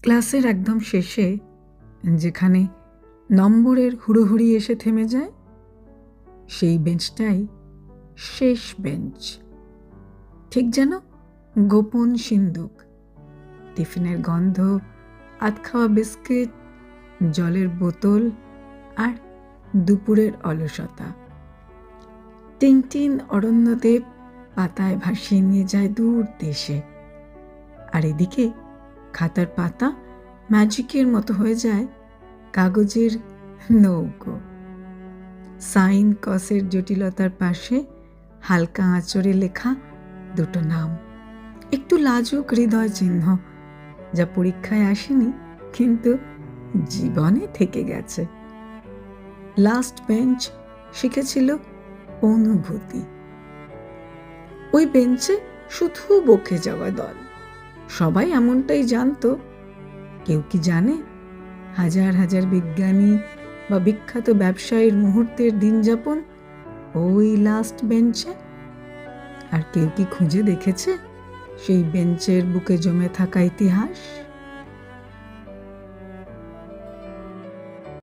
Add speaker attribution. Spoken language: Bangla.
Speaker 1: ক্লাসের একদম শেষে যেখানে নম্বরের হুড়োহুড়ি এসে থেমে যায়, সেই বেঞ্চটাই শেষ বেঞ্চ। ঠিক যেন গোপন সিন্দুক। টিফিনের গন্ধ, আধখাওয়া বিস্কিট, জলের বোতল আর দুপুরের অলসতা। টিনটিন অরণ্যদেব পাতায় ভাসিয়ে নিয়ে যায় দূর দেশে, আর এদিকে খাতার পাতা ম্যাজিকের মতো হয়ে যায় কাগজের নৌকো। সাইন কসের জটিলতার পাশে হালকা আঁচড়ে লেখা দুটো নাম, একটু লাজুক হৃদয় চিহ্ন, যা পরীক্ষায় আসেনি কিন্তু জীবনে থেকে গেছে। লাস্ট বেঞ্চ শিখেছিল অনুভূতি। ওই বেঞ্চে শুধু বকে যাওয়া দল, সবাই এমনটাই জানতো। কেউ কি জানে হাজার হাজার বিজ্ঞানী বা বিখ্যাত ব্যবসায়ীর মুহূর্তের দিন যাপন ওই লাস্ট বেঞ্চে? আর কেউ কি খুঁজে দেখেছে সেই বেঞ্চের বুকে জমে থাকা ইতিহাস?